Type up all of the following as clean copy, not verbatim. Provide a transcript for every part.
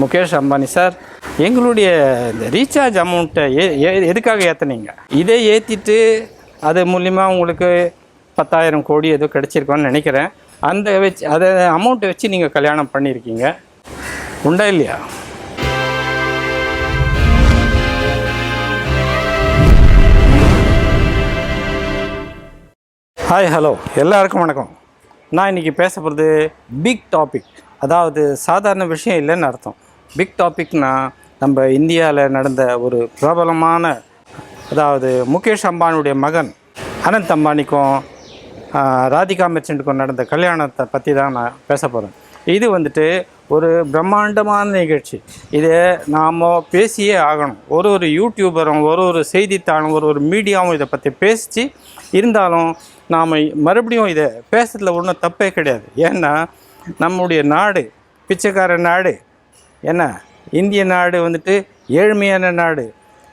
Mukesh Ambani sir, எங்களுடைய இந்த recharge அமௌண்ட்டை எதுக்காக ஏற்றுனீங்க? இதை ஏற்றிட்டு அது மூலிமா உங்களுக்கு 10,000 கோடி ஏதோ கிடச்சிருக்கோன்னு நினைக்கிறேன். அதை அமௌண்ட்டை வச்சு நீங்கள் கல்யாணம் பண்ணியிருக்கீங்க, உண்டா இல்லையா? ஹாய், ஹலோ, எல்லாருக்கும் வணக்கம். நான் இன்றைக்கி பேச போகிறது பிக் டாபிக். அதாவது சாதாரண விஷயம் இல்லைன்னு அர்த்தம். பிக் டாபிக்னா நம்ம இந்தியாவில் நடந்த ஒரு பிரபலமான, அதாவது முகேஷ் அம்பானியுடைய மகன் அனந்த் அம்பானிக்கும் ராதிகா மெர்ச்சண்ட்டுக்கும் நடந்த கல்யாணத்தை பற்றி தான் நான் பேச போகிறேன். இது ஒரு பிரம்மாண்டமான நிகழ்ச்சி. இதை நாம் பேசியே ஆகணும். ஒரு யூடியூபரும் ஒரு செய்தித்தாளும் ஒரு மீடியாவும் இதை பற்றி பேசி இருந்தாலும் நாம் மறுபடியும் இதை பேசுறதுல ஒன்றும் தப்பே கிடையாது. ஏன்னா நம்முடைய நாடு பிச்சைக்கார நாடு, என்ன இந்திய நாடு ஏழ்மையான நாடு.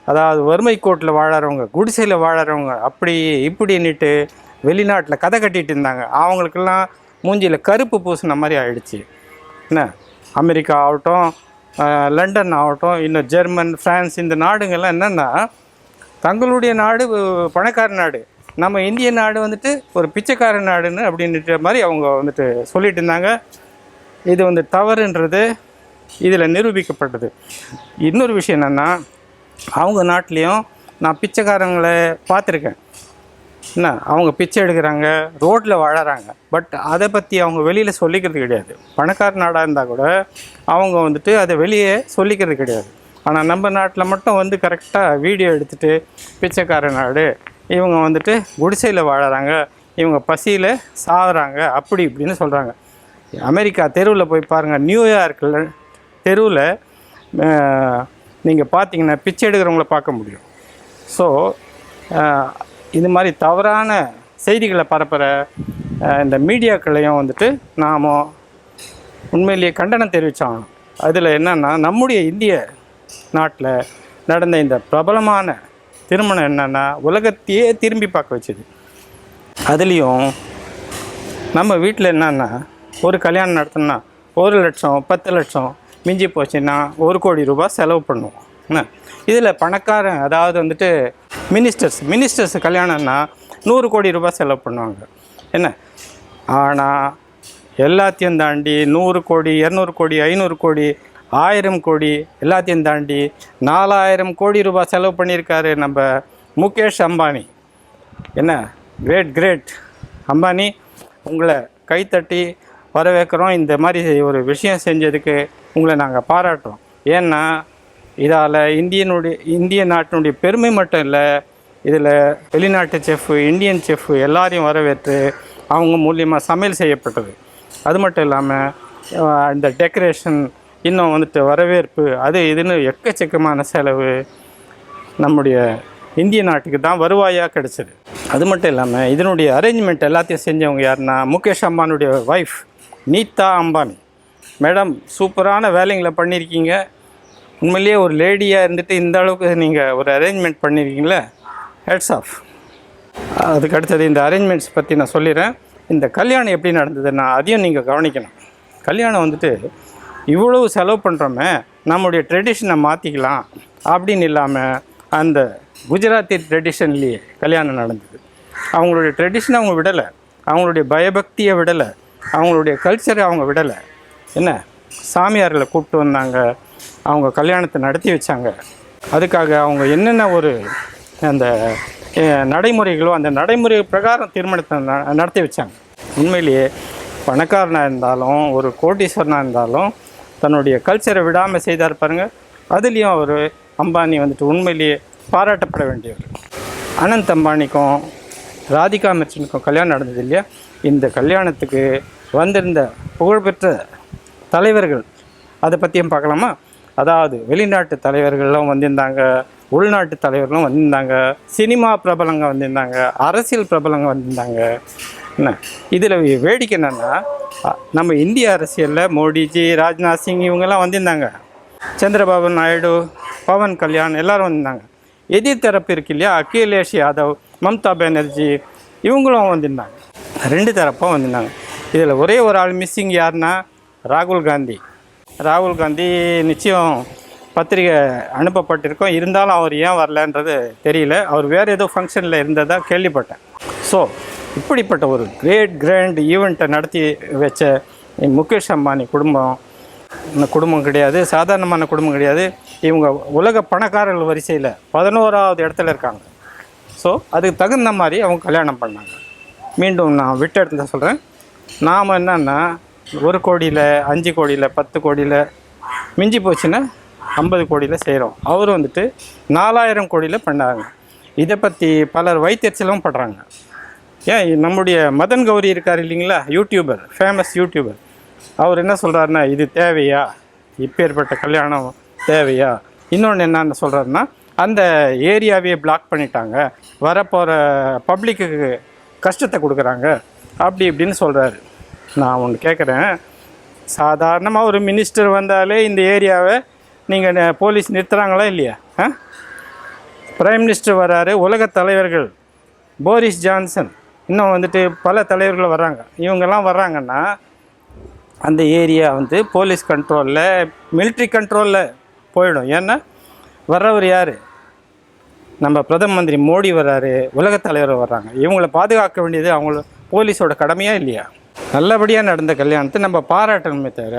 அதாவது வறுமை கோட்டில் வாழறவங்க, குடிசையில் வாழறவங்க, அப்படி இப்படின்னுட்டு வெளிநாட்டில் கதை கட்டிகிட்டு இருந்தாங்க. அவங்களுக்கெல்லாம் மூஞ்சியில் கருப்பு பூசின மாதிரி ஆயிடுச்சு. என்ன அமெரிக்கா ஆகட்டும், லண்டன் ஆகட்டும், இன்னும் ஜெர்மன், ஃப்ரான்ஸ், இந்த நாடுங்கள்லாம் என்னென்னா தங்களுடைய நாடு பணக்கார நாடு, நம்ம இந்திய நாடு ஒரு பிச்சைக்கார நாடுன்னு அப்படின்ற மாதிரி அவங்க சொல்லிட்டு இருந்தாங்க. இது தவறுன்றது இதில் நிரூபிக்கப்பட்டது. இன்னொரு விஷயம் என்னென்னா, அவங்க நாட்டிலையும் நான் பிச்சைக்காரங்களை பார்த்துருக்கேன். என்ன அவங்க பிச்சை எடுக்கிறாங்க, ரோட்டில் வாழறாங்க. பட் அதை பற்றி அவங்க வெளியில் சொல்லிக்கிறது கிடையாது. பணக்கார நாடாக இருந்தால் கூட அவங்க அதை வெளியே சொல்லிக்கிறது கிடையாது. ஆனால் நம்ம நாட்டில் மட்டும் கரெக்டாக வீடியோ எடுத்துகிட்டு பிச்சைக்கார நாடு, இவங்க குடிசையில் வாழறாங்க, இவங்க பசியில் சாகுறாங்க, அப்படி இப்படின்னு சொல்கிறாங்க. அமெரிக்கா தெருவில் போய் பாருங்கள், நியூயார்க்கில் தெருவில் நீங்கள் பார்த்தீங்கன்னா பிச்சை எடுக்கிறவங்கள பார்க்க முடியும். ஸோ இது மாதிரி தவறான செய்திகளை பரப்புகிற இந்த மீடியாக்களையும் நாம் உண்மையிலேயே கண்டனம் தெரிவித்தாகணும். அதில் என்னென்னா, நம்முடைய இந்திய நாட்டில் நடந்த இந்த பிரபலமான திருமணம் என்னென்னா உலகத்தையே திரும்பி பார்க்க வச்சுது. அதுலேயும் நம்ம வீட்டில் என்னென்னா, ஒரு கல்யாணம் நடத்தினா 1 லட்சம் 10 லட்சம் மிஞ்சி போச்சுன்னா 1 கோடி ரூபாய் செலவு பண்ணுவோம். என்ன இதில் பணக்காரன், அதாவது மினிஸ்டர்ஸ் கல்யாணம்னா 100 கோடி ரூபாய் செலவு பண்ணுவாங்க. என்ன ஆனால் எல்லாத்தையும் தாண்டி 100 கோடி 200 கோடி 500 கோடி 1000 கோடி எல்லாத்தையும் தாண்டி 4000 கோடி ரூபாய் செலவு பண்ணியிருக்காரு நம்ம முகேஷ் அம்பானி. என்ன கிரேட் அம்பானி, உங்களை கைத்தட்டி வரவேற்கிறோம். இந்த மாதிரி ஒரு விஷயம் செஞ்சதுக்கு உங்களை நாங்கள் பாராட்டுறோம். ஏன்னா இதால் இந்திய நாட்டினுடைய பெருமை மட்டும் இல்லை, இதில் வெளிநாட்டு செஃப்பு, இந்தியன் செஃப்பு எல்லாரையும் வரவேற்று அவங்க மூலியமாக சமையல் செய்யப்பட்டது. அது மட்டும் இல்லாமல் இந்த டெக்கரேஷன், இன்னும் வரவேற்பு, அது இதுன்னு எக்கச்சக்கமான செலவு நம்முடைய இந்திய நாட்டுக்கு தான் வருவாயாக கிடச்சிது. அது மட்டும் இல்லாமல் இதனுடைய அரேஞ்ச்மெண்ட் எல்லாத்தையும் செஞ்சவங்க யாருன்னா முகேஷ் அம்பானுடைய ஒய்ஃப் நீதா அம்பானி. மேடம், சூப்பரான வேலைங்களை பண்ணியிருக்கீங்க. உண்மையிலேயே ஒரு லேடியாக இருந்துட்டு இந்த அளவுக்கு நீங்கள் ஒரு அரேஞ்ச்மெண்ட் பண்ணியிருக்கீங்களே, ஹெட்ஸ் ஆஃப். அதுக்கு அடுத்தது இந்த அரேஞ்ச்மெண்ட்ஸ் பற்றி நான் சொல்லிடுறேன். இந்த கல்யாணம் எப்படி நடந்ததுன்னா அதையும் நீங்கள் கவனிக்கணும். கல்யாணம் இவ்வளவு செலவு பண்ணுறோமே, நம்முடைய ட்ரெடிஷனை மாற்றிக்கலாம் அப்படின்னு இல்லாமல் அந்த குஜராத்தி ட்ரெடிஷன்லேயே கல்யாணம் நடந்தது. அவங்களுடைய ட்ரெடிஷனை அவங்க விடலை, அவங்களுடைய பயபக்தியை விடலை, அவங்களுடைய கல்ச்சரை அவங்க விடலை. என்ன சாமியார்களை கூப்பிட்டு வந்தாங்க, அவங்க கல்யாணத்தை நடத்தி வச்சாங்க. அதுக்காக அவங்க என்னென்ன அந்த நடைமுறைகளோ அந்த நடைமுறை பிரகாரம் திருமணத்தை நடத்தி வச்சாங்க. உண்மையிலேயே பணக்காரனாக இருந்தாலும் ஒரு கோடீஸ்வரனாக இருந்தாலும் தன்னுடைய கல்ச்சரை விடாமல் செய்தார் பாருங்கள். அதுலேயும் அவர் அம்பானி உண்மையிலேயே பாராட்டப்பட வேண்டியவர். அனந்த் அம்பானிக்கும் ராதிகா மெர்ச்சண்ட்டுக்கும் கல்யாணம் நடந்தது இல்லையா, இந்த கல்யாணத்துக்கு வந்திருந்த புகழ்பெற்ற தலைவர்கள் அதை பற்றியும் பார்க்கலாமா? அதாவது வெளிநாட்டு தலைவர்களும் வந்திருந்தாங்க, உள்நாட்டு தலைவர்களும் வந்திருந்தாங்க, சினிமா பிரபலங்க வந்திருந்தாங்க, அரசியல் பிரபலங்க வந்திருந்தாங்க. என்ன இதில் வேடிக்கை என்னென்னா, நம்ம இந்திய அரசியலில் மோடிஜி, ராஜ்நாத் சிங் இவங்கெல்லாம் வந்திருந்தாங்க. சந்திரபாபு நாயுடு, பவன் கல்யாண் எல்லோரும் வந்திருந்தாங்க. எதிர்த்தரப்பு இருக்கு இல்லையா, அகிலேஷ் யாதவ், மம்தா பானர்ஜி, இவங்களும் வந்திருந்தாங்க. 2 தரப்பும் வந்திருந்தாங்க. இதில் ஒரே ஒரு ஆள் மிஸ்ஸிங் யாருன்னா ராகுல் காந்தி. ராகுல் காந்தி நிச்சயம் பத்திரிகை அனுப்பப்பட்டிருக்கோம். இருந்தாலும் அவர் ஏன் வரலன்றது தெரியல. அவர் வேறு ஏதோ ஃபங்க்ஷனில் இருந்ததாக கேள்விப்பட்டேன். ஸோ இப்படிப்பட்ட ஒரு கிராண்ட் ஈவெண்ட்டை நடத்தி வச்ச முகேஷ் அம்பானி குடும்பம் கிடையாது, சாதாரணமான குடும்பம் கிடையாது. இவங்க உலக பணக்காரர்கள் வரிசையில் 11வது இடத்துல இருக்காங்க. ஸோ அதுக்கு தகுந்த மாதிரி அவங்க கல்யாணம் பண்ணாங்க. மீண்டும் நான் விட்ட இடத்துல சொல்கிறேன், நாம் என்னன்னா 1 கோடியில் 5 கோடியில் 10 கோடியில் மிஞ்சி போச்சுன்னா 50 கோடியில் செய்கிறோம். அவர் வந்துட்டு 4000 கோடியில் பண்ணாங்க. இதை பற்றி பலர் வைத்தறிச்சலும் படுறாங்க. ஏன் நம்முடைய மதன் கௌரி இருக்கார் இல்லைங்களா, யூடியூபர், ஃபேமஸ் யூடியூபர், அவர் என்ன சொல்கிறாருன்னா, இது தேவையா, இப்பேற்பட்ட கல்யாணம் தேவையா? இன்னொன்று என்னன்னு சொல்கிறாருன்னா, அந்த ஏரியாவே பிளாக் பண்ணிட்டாங்க, வரப்போகிற பப்ளிக்கு கஷ்டத்தை கொடுக்குறாங்க, அப்படி இப்படின்னு சொல்கிறாரு. நான் ஒன்று கேட்குறேன், சாதாரணமாக ஒரு மினிஸ்டர் வந்தாலே இந்த ஏரியாவை நீங்கள் போலீஸ் நிறுத்துகிறாங்களா இல்லையா? பிரைம் மினிஸ்டர் வராரு, உலக தலைவர்கள், போரிஸ் ஜான்சன், இன்னும் வந்துட்டு பல தலைவர்கள் வர்றாங்க. இவங்கெல்லாம் வர்றாங்கன்னா அந்த ஏரியா வந்து போலீஸ் கண்ட்ரோலில், மிலிட்ரி கண்ட்ரோலில் போயிடும். ஏன்னா வர்றவர் யார்? நம்ம பிரதம மந்திரி மோடி வர்றாரு, உலகத் தலைவர் வர்றாங்க. இவங்களை பாதுகாக்க வேண்டியது அவங்கள போலீஸோட கடமையாக இல்லையா? நல்லபடியாக நடந்த கல்யாணத்தை நம்ம பாராட்டணுமே தவிர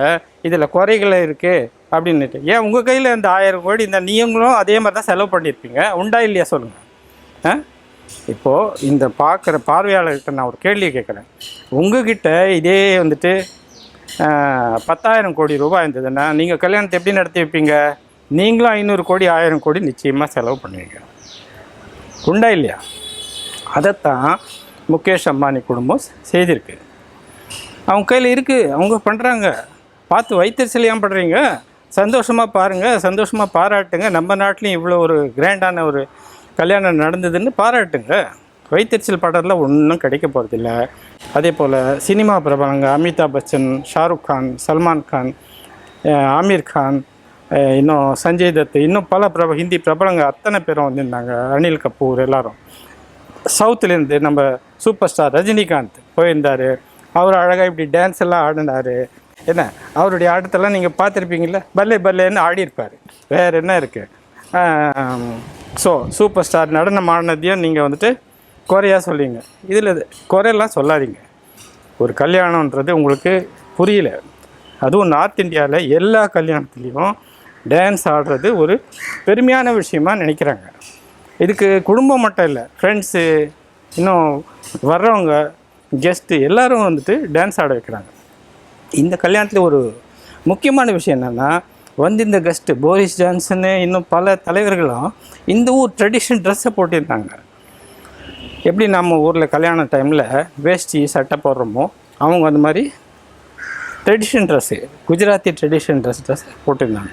இதில் குறைகள் இருக்குது அப்படின்னுட்டு. ஏன் உங்கள் கையில் இந்த 1000 கோடி இந்த நீங்களும் அதே மாதிரி தான் செலவு பண்ணியிருப்பீங்க, உண்டா இல்லையா சொல்லுங்கள். இப்போது இந்த பார்க்குற பார்வையாளர்கிட்ட நான் ஒரு கேள்வி கேட்குறேன். உங்ககிட்ட இதே வந்துட்டு 10,000 கோடி ரூபாய் இருந்ததுன்னா நீங்கள் கல்யாணத்தை எப்படி நடத்தி வைப்பீங்க? நீங்களும் 500 கோடி 1000 கோடி நிச்சயமாக செலவு பண்ணுவீங்க, உண்டா இல்லையா? அதைத்தான் முகேஷ் அம்பானி குடும்பம் செய்திருக்கு. அவங்க கையில் இருக்குது, அவங்க பண்ணுறாங்க. பார்த்து வைத்தறிச்சல் ஏன் படுறீங்க? சந்தோஷமாக பாருங்கள், சந்தோஷமாக பாராட்டுங்க. நம்ம நாட்டிலையும் இவ்வளோ ஒரு கிராண்டான ஒரு கல்யாணம் நடந்ததுன்னு பாராட்டுங்க. வைத்தறிச்சல் படத்தில் ஒன்றும் கிடைக்க போகிறதில்ல. அதே போல் சினிமா பிரபலங்க அமிதாப் பச்சன், ஷாருக் கான், சல்மான் கான், ஆமீர் கான், இன்னும் சஞ்சய் தத், இன்னும் பல ஹிந்தி பிரபலங்க அத்தனை பேரும் வந்திருந்தாங்க. அனில் கபூர், எல்லோரும். சவுத்துலேருந்து நம்ம சூப்பர் ஸ்டார் ரஜினிகாந்த் போயிருந்தார். அவர் அழகாக இப்படி டான்ஸ் எல்லாம் ஆடினார். என்ன அவருடைய ஆட்டத்தெல்லாம் நீங்கள் பார்த்துருப்பீங்கள, பல்லே பல்லேன்னு ஆடியிருப்பார். வேறு என்ன இருக்குது? ஸோ சூப்பர் ஸ்டார் நடனம் ஆடினதையும் நீங்கள் வந்துட்டு குறையாக சொல்லிங்க. இதில் குறையெல்லாம் சொல்லாதீங்க. ஒரு கல்யாணன்றது உங்களுக்கு புரியல. அதுவும் நார்த் இந்தியாவில் எல்லா கல்யாணத்துலேயும் டான்ஸ் ஆடுறது ஒரு பெருமையான விஷயமாக நினைக்கிறாங்க. இதுக்கு குடும்பம் மட்டும் இல்லை, ஃப்ரெண்ட்ஸு, இன்னும் வர்றவங்க, கெஸ்ட்டு எல்லோரும் வந்துட்டு டான்ஸ் ஆட வைக்கிறாங்க. இந்த கல்யாணத்தில் ஒரு முக்கியமான விஷயம் என்னென்னா, இந்த கெஸ்ட்டு போரிஸ் ஜான்சனு, இன்னும் பல தலைவர்களும் இந்த ஊர் ட்ரெடிஷ்னல் ட்ரெஸ்ஸை போட்டிருந்தாங்க. எப்படி நம்ம ஊரில் கல்யாண டைமில் வேஷ்டி சட்டை போடுறோமோ, அவங்க அந்த மாதிரி traditional dress, Gujarati traditional dress போட்டிருந்தாங்க.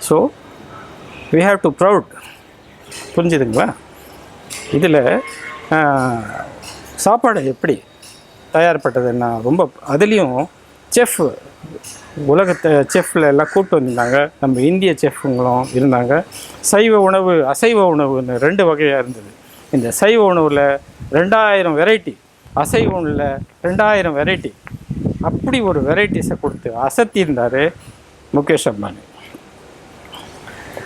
So we have to proud. புரிஞ்சுதுங்களா? இதில் சாப்பாடு எப்படி தயார்பட்டதுன்னா ரொம்ப, அதுலேயும் செஃப், உலகத்தை செஃப்பில் எல்லாம் கூப்பிட்டு வந்திருந்தாங்க. நம்ம இந்திய செஃப்புங்களும் இருந்தாங்க. சைவ உணவு, அசைவ உணவுன்னு 2 வகையாக இருந்தது. இந்த சைவ உணவில் 2000 வெரைட்டி, அசைவ உணவில் 2000 வெரைட்டி, அப்படி ஒரு வெரைட்டிஸை கொடுத்து அசத்தியிருந்தார் முகேஷ் அம்பானி.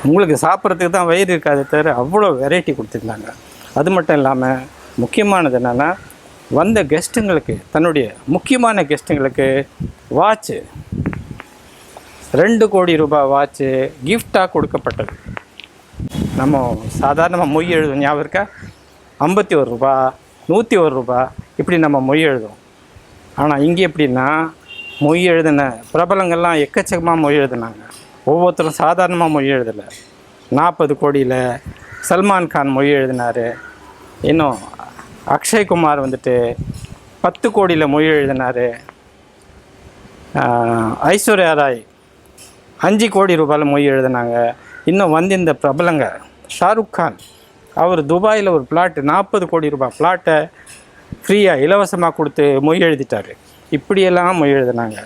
உங்களுக்கு சாப்பிட்றதுக்கு தான் வயிறு இருக்காது தவிர அவ்வளோ வெரைட்டி கொடுத்துருந்தாங்க. அது மட்டும் இல்லாமல் முக்கியமானது என்னென்னா, வந்த கெஸ்ட்டுங்களுக்கு, தன்னுடைய முக்கியமான கெஸ்ட்டுங்களுக்கு வாட்சு, 2 கோடி ரூபாய் வாட்சு கிஃப்டாக கொடுக்கப்பட்டது. நம்ம சாதாரணமாக மொய் எழுதும் ஞாபகம் இருக்கா? 51 ரூபா, 101 ரூபா, இப்படி நம்ம மொய் எழுதும். ஆனால் இங்கே எப்படின்னா, மொய் எழுதின பிரபலங்கள்லாம் எக்கச்சக்கமாக மொய் எழுதினாங்க. ஒவ்வொருத்தரும் சாதாரணமாக மொய் எழுதலை. 40 கோடியில் சல்மான் கான் மொய் எழுதினார். இன்னும் அக்ஷய்குமார் வந்துட்டு 10 கோடியில் மொய் எழுதினார். ஐஸ்வர்யா ராய் 5 கோடி ரூபாயில் மொய் எழுதினாங்க. இன்னும் இந்த பிரபலங்க ஷாருக் கான், அவர் துபாயில் ஒரு பிளாட்டு, 40 கோடி ரூபாய் பிளாட்டை ஃப்ரீயாக இலவசமாக கொடுத்து மொய் எழுதிட்டார். இப்படியெல்லாம் மொய் எழுதினாங்க.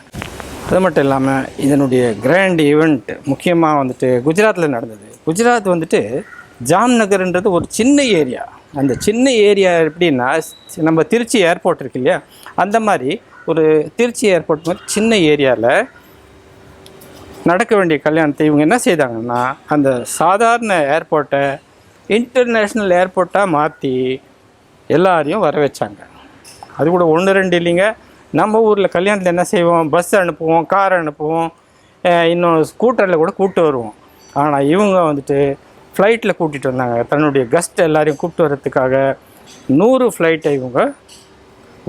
அது மட்டும் இல்லாமல் இதனுடைய கிராண்ட் ஈவெண்ட் முக்கியமாக வந்துட்டு குஜராத்தில் நடந்தது. குஜராத் வந்துட்டு ஜாம்நகர்ன்றது ஒரு சின்ன ஏரியா. அந்த சின்ன ஏரியா எப்படின்னா, நம்ம திருச்சி ஏர்போர்ட் இருக்கு இல்லையா, அந்த மாதிரி ஒரு திருச்சி ஏர்போர்ட் மாதிரி சின்ன ஏரியாவில் நடக்க வேண்டிய கல்யாணத்தை இவங்க என்ன செய்தாங்கன்னா அந்த சாதாரண ஏர்போர்ட்டை இன்டர்நேஷ்னல் ஏர்போர்ட்டாக மாற்றி எல்லாரையும் வர வச்சாங்க. அது கூட 1-2 இல்லைங்க. நம்ம ஊரில் கல்யாணத்தில் என்ன செய்வோம், பஸ் அனுப்புவோம், கார் அனுப்புவோம், இன்னும் ஸ்கூட்டரில் கூட கூப்பிட்டு வருவோம். ஆனால் இவங்க வந்துட்டு ஃப்ளைட்டில் கூட்டிகிட்டு வந்தாங்க. தன்னுடைய கெஸ்ட் எல்லாரையும் கூப்பிட்டு வர்றதுக்காக 100 ஃப்ளைட்டை இவங்க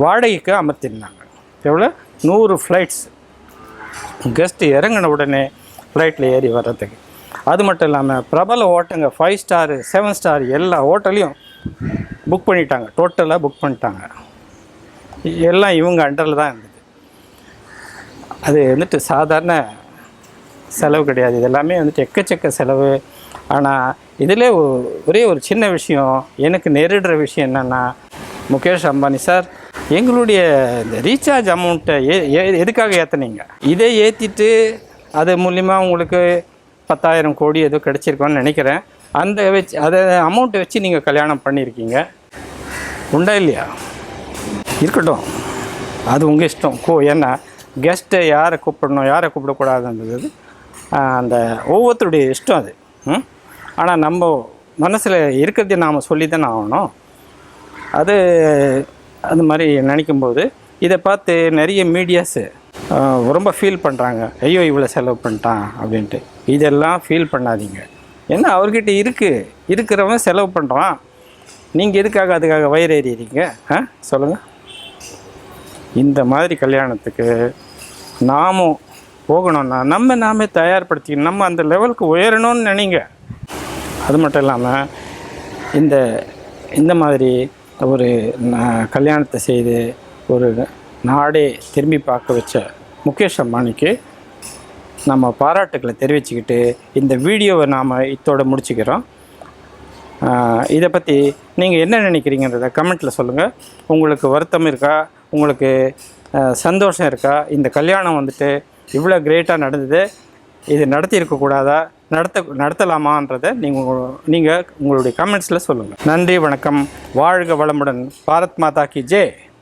வாடகைக்கு அமர்த்திருந்தாங்க. எவ்வளோ? 100 ஃப்ளைட்ஸ். கெஸ்ட்டு இறங்கின உடனே ஃப்ளைட்டில் ஏறி வர்றதுக்கு. அது மட்டும் இல்லாமல் பிரபல ஹோட்டலுங்க 5 ஸ்டார் 7 ஸ்டார் எல்லா ஹோட்டலையும் புக் பண்ணிட்டாங்க. டோட்டலாக புக் பண்ணிட்டாங்க. எல்லாம் இவங்க அண்டரில் தான் இருந்தது. அது வந்துட்டு சாதாரண செலவு கிடையாது. இது எல்லாமே வந்துட்டு எக்கச்சக்க செலவு. ஆனால் இதில் ஒரே ஒரு சின்ன விஷயம் எனக்கு நேரிடுற விஷயம் என்னென்னா, முகேஷ் அம்பானி சார் எங்களுடைய இந்த ரீசார்ஜ் அமௌண்ட்டை எதுக்காக ஏற்றுனீங்க? இதை ஏற்றிட்டு அது மூலிமா உங்களுக்கு 10,000 கோடி ஏதோ கிடச்சிருக்கோன்னு நினைக்கிறேன். அதை அமௌண்ட்டை வச்சு நீங்கள் கல்யாணம் பண்ணியிருக்கீங்க. உண்டா இல்லையா? இருக்கட்டும், அது உங்கள் இஷ்டம். ஏன்னா கெஸ்ட்டை யாரை கூப்பிடணும் யாரை கூப்பிடக்கூடாதுன்றது அந்த ஒவ்வொருத்தருடைய இஷ்டம் அது. ஆனால் நம்ம மனசில் இருக்கிறத நாம் சொல்லி தானே ஆகணும். அது மாதிரி நினைக்கும்போது இதை பார்த்து நிறைய மீடியாஸு ரொம்ப ஃபீல் பண்ணுறாங்க. ஐயோ இவ்வளோ செலவு பண்ணிட்டான் அப்படின்ட்டு. இதெல்லாம் ஃபீல் பண்ணாதீங்க. ஏன்னா அவர்கிட்ட இருக்கிறவன் செலவு பண்ணுறான். நீங்கள் எதுக்காக அதுக்காக வயிறு ஏறிறீங்க? சொல்லுங்கள். இந்த மாதிரி கல்யாணத்துக்கு நாமும் போகணுன்னா நாமே தயார்படுத்திக்கணும். நம்ம அந்த லெவலுக்கு உயரணும்னு நினைங்க. அது மட்டும் இல்லாமல் இந்த மாதிரி ஒரு கல்யாணத்தை செய்து ஒரு நாடே திரும்பி பார்க்க வச்ச முகேஷ் அம்பானிக்கு நம்ம பாராட்டுக்களை தெரிவிச்சுக்கிட்டு இந்த வீடியோவை நாம் இதோட முடிச்சுக்கிறோம். இதை பற்றி நீங்கள் என்ன நினைக்கிறீங்கன்றத கமெண்ட்டில் சொல்லுங்கள். உங்களுக்கு வருத்தம் இருக்கா? உங்களுக்கு சந்தோஷம் இருக்கா? இந்த கல்யாணம் வந்துட்டு இவ்வளோ கிரேட்டாக நடந்தது, இது நடத்தியிருக்கக்கூடாதா, நடத்தலாமான்றதை நீங்கள் உங்களுடைய கமெண்ட்ஸில் சொல்லுங்கள். நன்றி, வணக்கம், வாழ்க வளமுடன். பாரத் மாதா கி ஜெய்.